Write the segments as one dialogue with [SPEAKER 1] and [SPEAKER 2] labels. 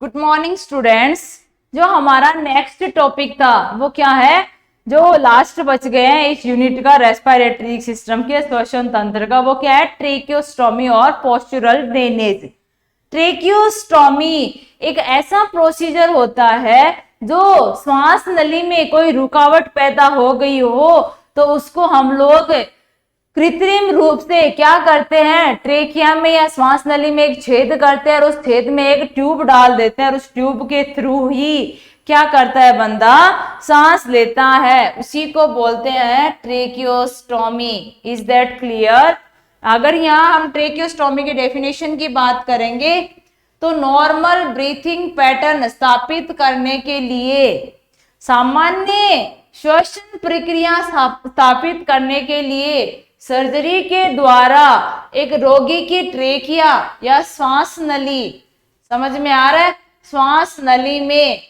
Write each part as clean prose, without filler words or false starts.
[SPEAKER 1] Good morning students. जो हमारा next topic था वो क्या है, जो लास्ट बच गए हैं इस यूनिट का रेस्पिरेटरी सिस्टम के श्वसन तंत्र का, वो क्या है, ट्रेकियोस्टोमी और पोस्चुरल ड्रेनेज। ट्रेकियोस्टोमी एक ऐसा प्रोसीजर होता है जो श्वास नली में कोई रुकावट पैदा हो गई हो तो उसको हम लोग कृत्रिम रूप से क्या करते हैं, ट्रेकिया में या श्वास नली में एक छेद करते हैं और उस छेद में एक ट्यूब डाल देते हैं और उस ट्यूब के थ्रू ही क्या करता है, बंदा सांस लेता है। उसी को बोलते हैं ट्रेकियोस्टोमी। Is that clear? अगर यहाँ हम ट्रेकियोस्टोमी के डेफिनेशन की बात करेंगे तो नॉर्मल ब्रीथिंग पैटर्न स्थापित करने के लिए, सामान्य श्वसन प्रक्रिया स्थापित करने के लिए सर्जरी के द्वारा एक रोगी की ट्रेकिया या श्वास नली, समझ में आ रहा है, श्वास नली में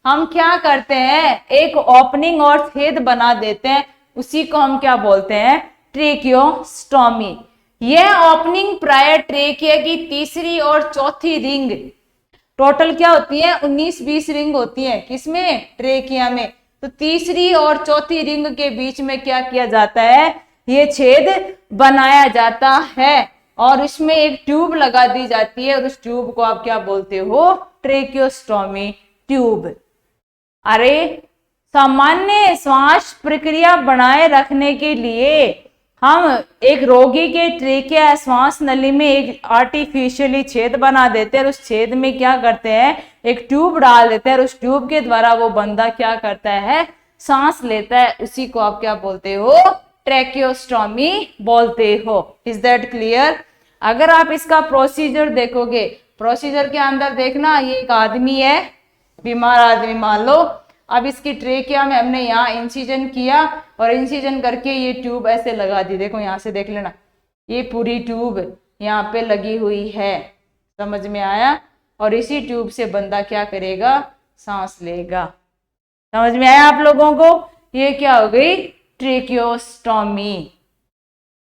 [SPEAKER 1] हम क्या करते हैं, एक ओपनिंग और छेद बना देते हैं, उसी को हम क्या बोलते हैं, ट्रेकियोस्टोमी। यह ओपनिंग प्राय ट्रेकिया की तीसरी और चौथी रिंग, टोटल क्या होती है, 19-20 रिंग होती है, किसमें, ट्रेकिया में। तो तीसरी और चौथी रिंग के बीच में क्या किया जाता है, ये छेद बनाया जाता है और इसमें एक ट्यूब लगा दी जाती है और उस ट्यूब को आप क्या बोलते हो, ट्रेकियोस्टोमी ट्यूब। अरे सामान्य श्वास प्रक्रिया बनाए रखने के लिए हम एक रोगी के ट्रेकिया श्वास नली में एक आर्टिफिशियली छेद बना देते हैं और उस छेद में क्या करते हैं, एक ट्यूब डाल देते हैं और उस ट्यूब के द्वारा वो बंदा क्या करता है, सांस लेता है। उसी को आप क्या बोलते हो, ट्रेकियोस्टोमी बोलते हो। Is that clear? अगर आप इसका प्रोसीजर देखोगे, प्रोसीजर के अंदर देखना, ये एक आदमी है, बीमार आदमी मान लो, अब इसकी ट्रेकिया में हमने यहाँ इंसिजन किया और इंसिजन करके ये ट्यूब ऐसे लगा दी, देखो यहाँ से देख लेना, ये पूरी ट्यूब यहाँ पे लगी हुई है, समझ में आया, और इसी ट्यूब से बंदा क्या करेगा, सांस लेगा। समझ में आया आप लोगों को? ये क्या हो गई, ट्रेकियोस्टोमी।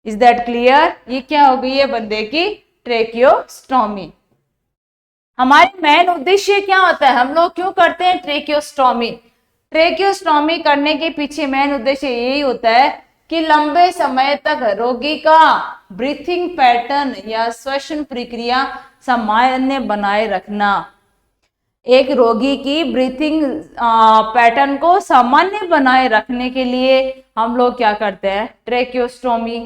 [SPEAKER 1] Is that clear? ये क्या हो गई है, बंदे की ट्रेकियोस्टोमी। हमारे मेन उद्देश्य क्या होता है, हम लोग क्यों करते हैं ट्रेकियोस्टोमी? ट्रेकियोस्टोमी करने के पीछे मेन उद्देश्य यही होता है कि लंबे समय तक रोगी का ब्रीथिंग पैटर्न या श्वसन प्रक्रिया सामान्य बनाए रखना। एक रोगी की ब्रीथिंग पैटर्न को सामान्य बनाए रखने के लिए हम लोग क्या करते हैं, ट्रेकियोस्टोमी।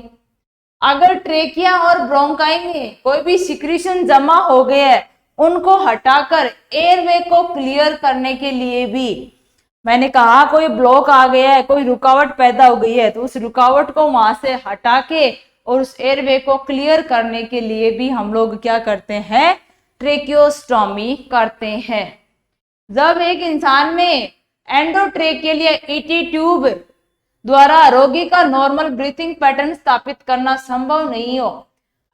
[SPEAKER 1] अगर ट्रेकिया और ब्रोंकाई में कोई भी सिक्रीशन जमा हो गया है, उनको हटाकर एयरवे को क्लियर करने के लिए भी, मैंने कहा कोई ब्लॉक आ गया है, कोई रुकावट पैदा हो गई है, तो उस रुकावट को वहां से हटा के और उस एयरवे को क्लियर करने के लिए भी हम लोग क्या करते हैं, ट्रेकियोस्टोमी करते हैं। जब एक इंसान में एंडोट्रेकियल या ईटी ट्यूब द्वारा रोगी का नॉर्मल ब्रीथिंग पैटर्न स्थापित करना संभव नहीं हो,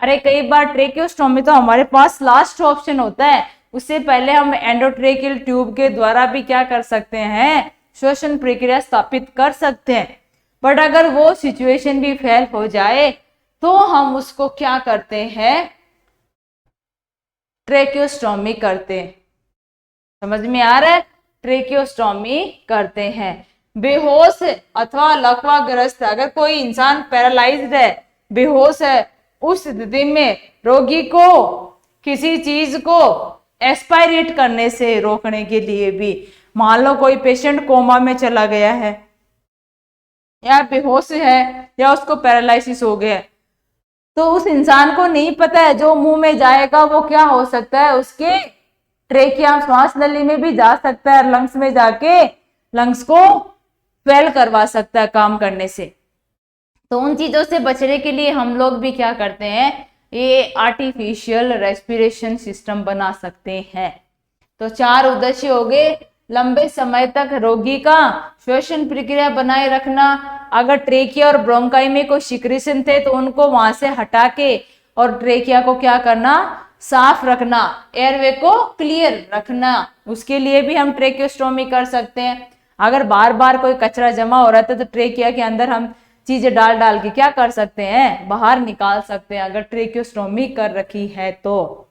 [SPEAKER 1] अरे कई बार ट्रेकियोस्टोमी तो हमारे पास लास्ट ऑप्शन होता है, उससे पहले हम एंडोट्रेकियल ट्यूब के द्वारा भी क्या कर सकते हैं, श्वसन प्रक्रिया स्थापित कर सकते हैं। बट अगर वो सिचुएशन भी फेल हो जाए तो हम उसको क्या करते हैं, ट्रेकियोस्टोमी करते हैं। समझ में आ रहा है? ट्रेकियोस्टोमी करते हैं। बेहोश अथवा लकवाग्रस्त, अगर कोई इंसान पैरालाइज्ड है, बेहोश है, उस स्थिति में रोगी को किसी चीज को एस्पायरेट करने से रोकने के लिए भी, मान लो कोई पेशेंट कोमा में चला गया है या बेहोश है या उसको पैरालिसिस हो गया है, तो उस इंसान को नहीं पता है जो मुंह में जाएगा वो क्या हो सकता है, उसके ट्रेकिया श्वास नली में भी जा सकता है, लंग्स में जाके लंग्स को फेल करवा सकता है काम करने से। तो उन चीजों से बचने के लिए हम लोग भी क्या करते हैं, ये आर्टिफिशियल रेस्पिरेशन सिस्टम बना सकते हैं। तो 4 उद्देश्य हो गए, लंबे समय तक रोगी का श्वसन प्रक्रिया बनाए रखना, अगर ट्रेकिया और ब्रोंकाई में कोई सिक्रीशन थे तो उनको वहां से हटा के और ट्रेकिया को क्या करना, साफ रखना, एयरवे को क्लियर रखना, उसके लिए भी हम ट्रेकियोस्टोमी कर सकते हैं। अगर बार बार कोई कचरा जमा हो रहा था तो ट्रेकिया के अंदर हम चीजें डाल डाल के क्या कर सकते हैं, बाहर निकाल सकते हैं, अगर ट्रेकियोस्टोमी कर रखी है तो।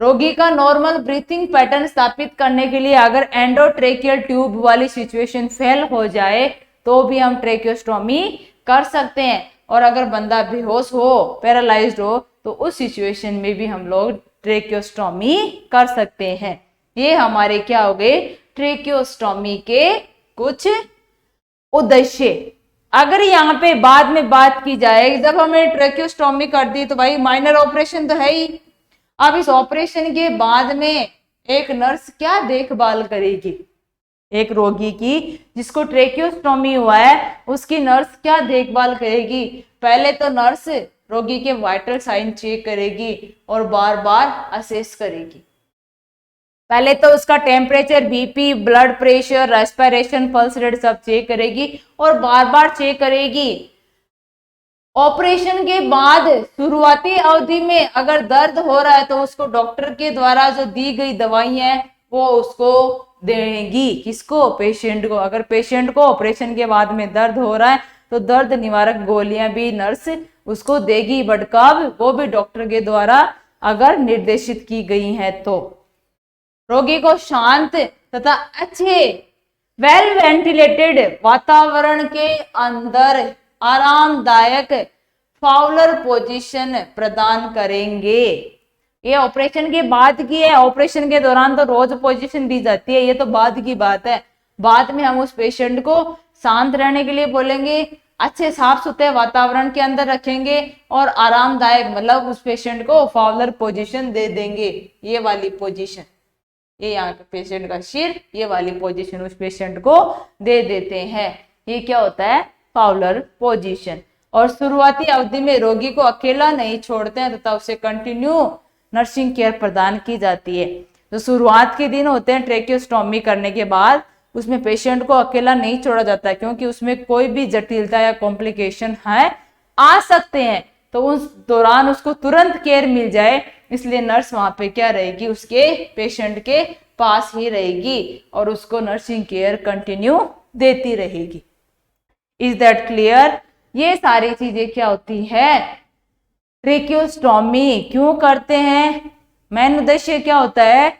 [SPEAKER 1] रोगी का नॉर्मल ब्रीथिंग पैटर्न स्थापित करने के लिए अगर एंडोट्रेकियल ट्यूब वाली सिचुएशन फेल हो जाए तो भी हम ट्रेकियोस्टोमी कर सकते हैं, और अगर बंदा बेहोश हो, पैरालाइज्ड हो, तो उस सिचुएशन में भी हम लोग ट्रेकियोस्टोमी कर सकते हैं। ये हमारे क्या हो गए, ट्रेकियोस्टोमी के कुछ उद्देश्य। अगर यहाँ पे बाद में बात की जाए, जब हमने ट्रेकियोस्टोमी कर दी तो भाई माइनर ऑपरेशन तो है ही। अब इस ऑपरेशन के बाद में एक नर्स क्या देखभाल करेगी, एक रोगी की जिसको ट्रेकियोस्टोमी हुआ है उसकी नर्स क्या देखभाल करेगी। पहले तो नर्स रोगी के वाइटल साइन चेक करेगी और बार बार असेस करेगी। पहले तो उसका temperature, BP, blood pressure, respiration, pulse rate सब चेक करेगी और बार बार चेक करेगी। ऑपरेशन के बाद शुरुआती अवधि में अगर दर्द हो रहा है तो उसको डॉक्टर के द्वारा जो दी गई दवाइयां है वो उसको देगी। किसको, पेशेंट को। अगर पेशेंट को ऑपरेशन के बाद में दर्द हो रहा है तो दर्द निवारक गोलियां भी नर्स उसको देगी, बट कब, वो भी डॉक्टर के द्वारा अगर निर्देशित की गई है तो। रोगी को शांत तथा अच्छे वेल वेंटिलेटेड वातावरण के अंदर आरामदायक फाउलर पोजीशन प्रदान करेंगे। ये ऑपरेशन के बाद की है, ऑपरेशन के दौरान तो रोज पोजीशन दी जाती है, ये तो बाद की बात है। बाद में हम उस पेशेंट को शांत रहने के लिए बोलेंगे, अच्छे साफ सुथरे वातावरण के अंदर रखेंगे और आरामदायक, मतलब उस पेशेंट को फाउलर पोजीशन दे देंगे। ये वाली पोजीशन, ये यहाँ पे पेशेंट का सिर, ये वाली पोजीशन उस पेशेंट को दे देते हैं। ये क्या होता है, फाउलर पोजीशन। और शुरुआती अवधि में रोगी को अकेला नहीं छोड़ते हैं तथा उसे कंटिन्यू नर्सिंग केयर प्रदान की जाती है। तो शुरुआत के दिन होते हैं ट्रेकियोस्टोमी करने के बाद, उसमें पेशेंट को अकेला नहीं छोड़ा जाता है क्योंकि उसमें कोई भी जटिलता या कॉम्प्लिकेशन है आ सकते हैं, तो उस दौरान उसको तुरंत केयर मिल जाए, इसलिए नर्स वहां पे क्या रहेगी, उसके पेशेंट के पास ही रहेगी और उसको नर्सिंग केयर कंटिन्यू देती रहेगी। Is that clear? ये सारी चीजें क्या होती है, ट्रेकियोस्टोमी क्यों करते हैं, मेन उद्देश्य क्या होता है,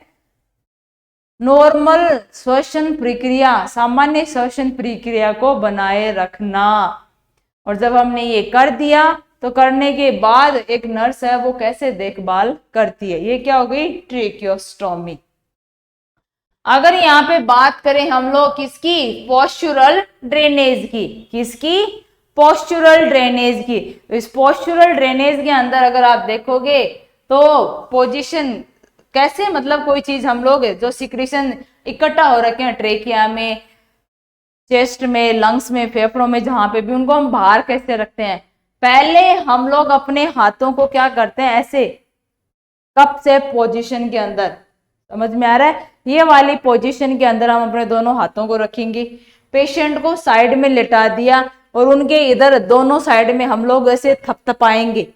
[SPEAKER 1] नॉर्मल श्वसन प्रक्रिया, सामान्य श्वसन प्रक्रिया को बनाए रखना। और जब हमने ये कर दिया तो करने के बाद एक नर्स है वो कैसे देखभाल करती है, ये क्या हो गई, ट्रेकियोस्टोमी। अगर यहाँ पे बात करें हम लोग किसकी, पोस्चुरल ड्रेनेज की, किसकी, पोस्चुरल ड्रेनेज की। तो इस पोस्चुरल ड्रेनेज के अंदर अगर आप देखोगे तो पोजीशन कैसे, मतलब कोई चीज हम लोग जो सिक्रीशन इकट्ठा हो रखे हैं ट्रेकिया में, चेस्ट में, लंग्स में, फेफड़ों में, जहां पे भी, उनको हम बाहर कैसे रखते हैं। पहले हम लोग अपने हाथों को क्या करते हैं, ऐसे कप से पोजीशन के अंदर, समझ में आ रहा है, ये वाली पोजीशन के अंदर हम अपने दोनों हाथों को रखेंगे। पेशेंट को साइड में लेटा दिया और उनके इधर दोनों साइड में हम लोग ऐसे थपथपाएंगे,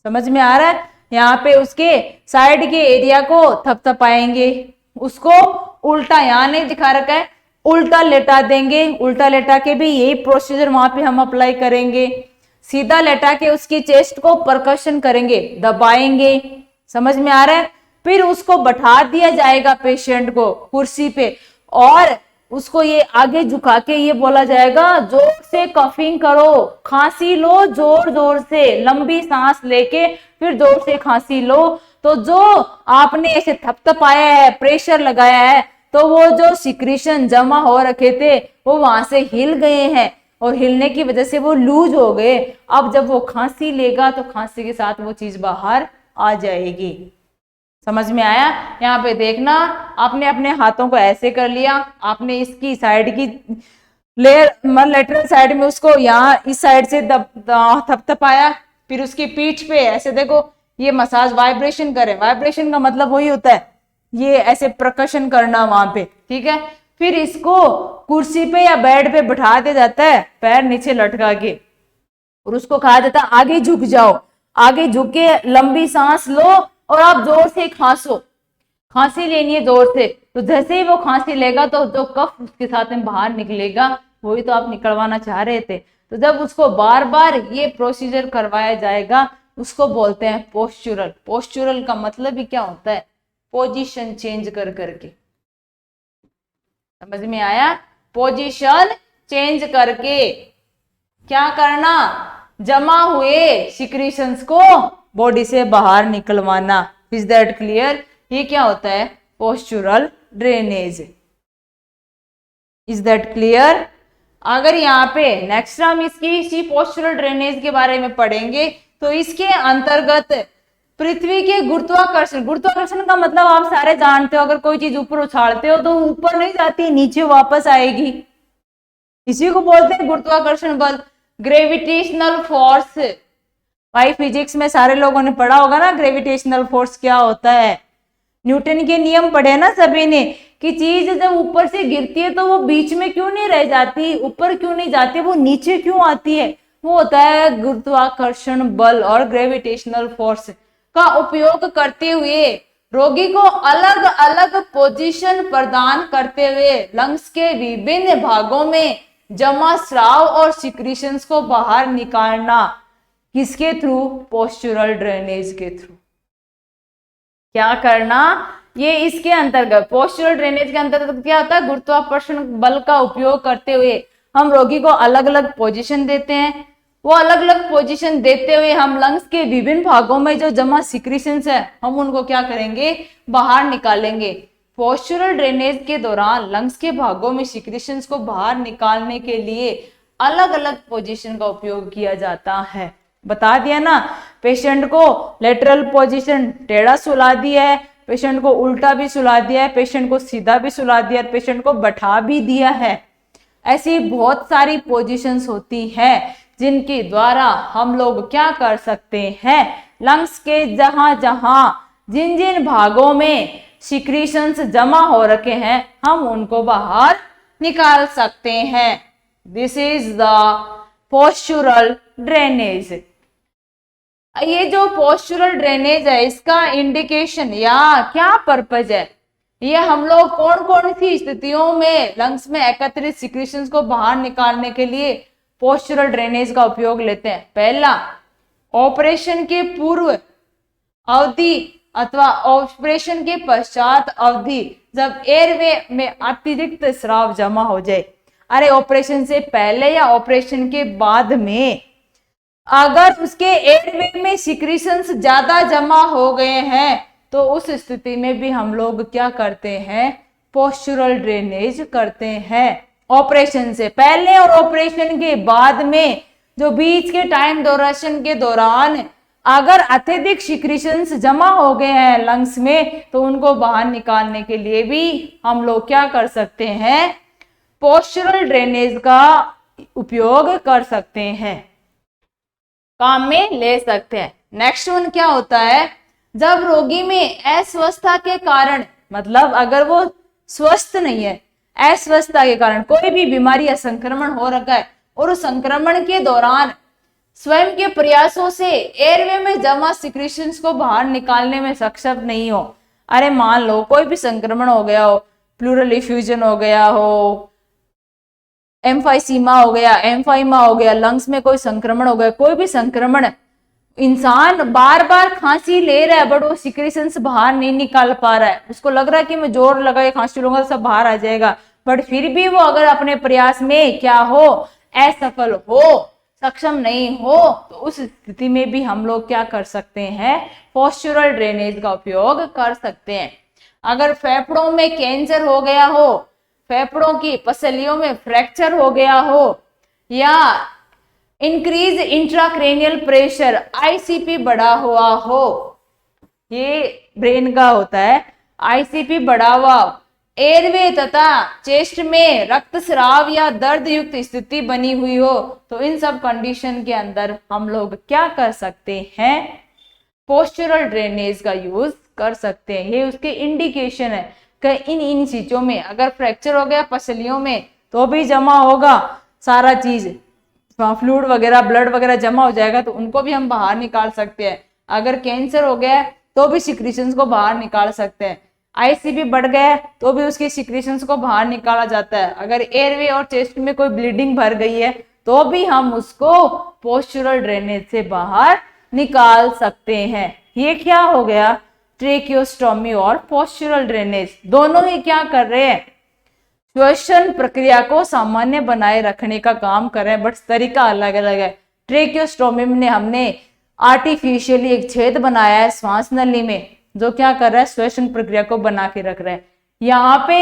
[SPEAKER 1] समझ में आ रहा है, यहाँ पे उसके साइड के एरिया को थपथपाएंगे। उसको उल्टा, यहाँ नहीं दिखा रखा है, उल्टा लेटा देंगे, उल्टा लेटा के भी यही प्रोसीजर वहां पे हम अप्लाई करेंगे। सीधा लेटा के उसकी चेस्ट को परकशन करेंगे, दबाएंगे, समझ में आ रहा है। फिर उसको बैठा दिया जाएगा पेशेंट को कुर्सी पे और उसको ये आगे झुका के ये बोला जाएगा, जोर से कफिंग करो, खांसी लो जोर जोर से, लंबी सांस लेके फिर जोर से खांसी लो। तो जो आपने ऐसे थपथपाया है, प्रेशर लगाया है, तो वो जो सिक्रीशन जमा हो रखे थे वो वहां से हिल गए हैं और हिलने की वजह से वो लूज हो गए। अब जब वो खांसी लेगा तो खांसी के साथ वो चीज बाहर आ जाएगी। समझ में आया? यहाँ पे देखना, आपने अपने हाथों को ऐसे कर लिया, आपने इसकी साइड की लेयर लेटरल साइड में उसको यहाँ इस साइड से थपथपाया, फिर उसकी पीठ पे ऐसे देखो, ये मसाज वाइब्रेशन करे, वाइब्रेशन का मतलब वही होता है ये ऐसे प्रकशन करना वहां पे, ठीक है। फिर इसको कुर्सी पे या बेड पे बैठा दिया जाता है, पैर नीचे लटका के, और उसको कहा जाता है आगे झुक जाओ, आगे झुक के लंबी सांस लो और आप जोर से खांसो, खांसी लेनी है जोर से। तो जैसे ही वो खांसी लेगा तो जो कफ उसके साथ में बाहर निकलेगा वही तो आप निकलवाना चाह रहे थे। तो जब उसको बार बार ये प्रोसीजर करवाया जाएगा उसको बोलते हैं पोस्चुरल। पोस्चुरल का मतलब ही क्या होता है, पोजीशन चेंज कर करके। समझ में आया? पोजीशन चेंज करके क्या करना, जमा हुए सिक्रीशंस को बॉडी से बाहर निकलवाना। Is that clear? ये क्या होता है? Postural drainage. Is that clear? अगर यहाँ पे नेक्स्ट हम इसी पोस्चुरल ड्रेनेज के बारे में पढ़ेंगे तो इसके अंतर्गत पृथ्वी के गुरुत्वाकर्षण, गुरुत्वाकर्षण का मतलब आप सारे जानते हो, अगर कोई चीज ऊपर उछालते हो तो ऊपर नहीं जाती, नीचे वापस आएगी, इसी को बोलते हैं गुरुत्वाकर्षण बल। ग्रेविटेशनल फोर्स, भाई फिजिक्स में सारे लोगों ने पढ़ा होगा ना ग्रेविटेशनल फोर्स क्या होता है। न्यूटन के नियम पढ़े ना सभी ने कि चीज जब ऊपर से गिरती है तो वो बीच में क्यों नहीं रह जाती, ऊपर क्यों नहीं जाती, वो नीचे क्यों आती है? वो होता है गुरुत्वाकर्षण बल और ग्रेविटेशनल फोर्स का उपयोग करते हुए रोगी को अलग अलग पोजीशन प्रदान करते हुए लंग्स के विभिन्न भागों में जमा स्राव और सिक्रीशंस को बाहर निकालना। किसके थ्रू? पोस्चुरल ड्रेनेज के थ्रू। क्या करना? ये इसके अंतर्गत पोस्चुरल ड्रेनेज के अंतर्गत क्या होता है? गुरुत्वाकर्षण बल का उपयोग करते हुए हम रोगी को अलग अलग पोजीशन देते हैं। वो अलग अलग पोजीशन देते हुए हम लंग्स के विभिन्न भागों में जो जमा सिक्रीशंस है हम उनको क्या करेंगे? बाहर निकालेंगे। पोस्चुरल ड्रेनेज के दौरान लंग्स के भागों में सिक्रीशंस को बाहर निकालने के लिए अलग अलग पोजीशन का उपयोग किया जाता है। बता दिया ना, पेशेंट को लेटरल पोजीशन टेढ़ा सुला दिया है, पेशेंट को उल्टा भी सुला दिया है, पेशेंट को सीधा भी सुला दिया है, पेशेंट को बैठा भी दिया है। ऐसी बहुत सारी पोजीशंस होती हैं जिनके द्वारा हम लोग क्या कर सकते हैं? लंग्स के जहां जहां जिन जिन भागों में सिक्रीशंस जमा हो रखे हैं हम उनको बाहर निकाल सकते हैं। This is the postural drainage. ये जो पोस्चुरल ड्रेनेज है इसका इंडिकेशन या क्या पर्पज है? ये हम लोग कौन कौन सी स्थितियों में लंग्स में एकत्रित सिक्रीशंस को बाहर निकालने के लिए पोस्चुरल ड्रेनेज का उपयोग लेते हैं? पहला, ऑपरेशन के पूर्व अवधि अथवा ऑपरेशन के पश्चात अवधि, जब एयरवे में अतिरिक्त स्राव जमा हो जाए। अरे ऑपरेशन से पहले या ऑपरेशन के बाद में अगर उसके एयरवे में सिक्रीशंस ज्यादा जमा हो गए हैं तो उस स्थिति में भी हम लोग क्या करते हैं? पोस्चुरल ड्रेनेज करते हैं। ऑपरेशन से पहले और ऑपरेशन के बाद में जो बीच के टाइम ड्यूरेशन के दौरान अगर अत्यधिक सिक्रीशंस जमा हो गए हैं लंग्स में तो उनको बाहर निकालने के लिए भी हम लोग क्या कर सकते हैं? पोस्चुरल ड्रेनेज का उपयोग कर सकते हैं, काम में ले सकते हैं। नेक्स्ट वन क्या होता है? जब रोगी में अस्वस्थता के कारण, मतलब अगर वो स्वस्थ नहीं है, अस्वस्थता के कारण कोई भी बीमारी या संक्रमण हो रखा है और उस संक्रमण के दौरान स्वयं के प्रयासों से एयरवे में जमा सिक्रीशंस को बाहर निकालने में सक्षम नहीं हो। अरे मान लो कोई भी संक्रमण हो गया हो, प्लूरल इफ्यूजन हो गया हो, एम्फाइसीमा हो गया, एम्फाइमा हो गया, लंग्स में कोई संक्रमण हो गया, कोई भी संक्रमण, इंसान बार बार खांसी ले रहा है बट वो सिक्रीशंस बाहर नहीं निकाल पा रहा है, उसको लग रहा है कि मैं जोर लगा के खांसी लूंगा तो सब बाहर आ जाएगा, बट फिर भी वो अगर अपने प्रयास में क्या हो, असफल हो, सक्षम नहीं हो, तो उस स्थिति में भी हम लोग क्या कर सकते हैं? पोस्चुरल ड्रेनेज का उपयोग कर सकते हैं। अगर फेफड़ों में कैंसर हो गया हो, फेफड़ों की पसलियों में फ्रैक्चर हो गया हो, या इंक्रीज इंट्राक्रेनियल प्रेशर आईसीपी बढ़ा हुआ हो, ये ब्रेन का होता है, आईसीपी बढ़ा हुआ, एयरवे तथा चेस्ट में रक्तस्राव या दर्द युक्त स्थिति बनी हुई हो, तो इन सब कंडीशन के अंदर हम लोग क्या कर सकते हैं? पोस्चुरल ड्रेनेज का यूज कर सकते हैं। ये उसके इंडिकेशन है कि इन चीजों में अगर फ्रैक्चर हो गया पसलियों में तो भी जमा होगा सारा चीज, फ्लूइड वगैरह ब्लड वगैरह जमा हो जाएगा तो उनको भी हम बाहर निकाल सकते हैं। अगर कैंसर हो गया तो भी सिक्रीशंस को बाहर निकाल सकते हैं। आईसीपी बढ़ गया तो भी उसकी सिक्रीशंस को बाहर निकाला जाता है। अगर एयरवे और चेस्ट में कोई ब्लीडिंग भर गई है तो भी हम उसको पोस्चुरल ड्रेनेज से बाहर निकाल सकते हैं। ये क्या हो गया? ट्रेकियोस्टोमी और पोस्चरल ड्रेनेज, दोनों ही क्या कर रहे हैं, श्वसन प्रक्रिया को सामान्य बनाए रखने का काम कर रहे हैं, बट तरीका अलग अलग है। ट्रेकियोस्टोमी में हमने आर्टिफिशियली एक छेद बनाया है श्वास नली में, जो क्या कर रहा है, श्वसन प्रक्रिया को बना के रख रहा है। यहाँ पे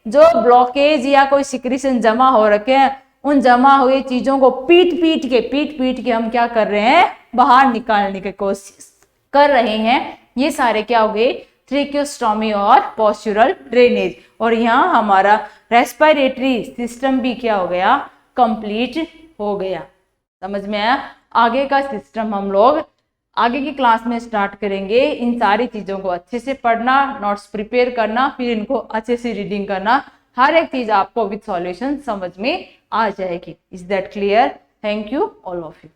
[SPEAKER 1] जो ब्लॉकेज या कोई सिक्रीशन जमा हो रखे हैं, उन जमा हुई चीजों को पीट पीट के हम क्या कर रहे हैं, बाहर निकालने की कोशिश कर रहे हैं। ये सारे क्या हो गए, ट्रेकियोस्टोमी और पोस्चरल ड्रेनेज। और यहाँ हमारा रेस्पिरेटरी सिस्टम भी क्या हो गया, कंप्लीट हो गया। समझ में आया। आगे का सिस्टम हम लोग आगे की क्लास में स्टार्ट करेंगे। इन सारी चीजों को अच्छे से पढ़ना, नोट्स प्रिपेयर करना, फिर इनको अच्छे से रीडिंग करना, हर एक चीज आपको विद सॉल्यूशन समझ में आ जाएगी। Is that clear? Thank you all of you.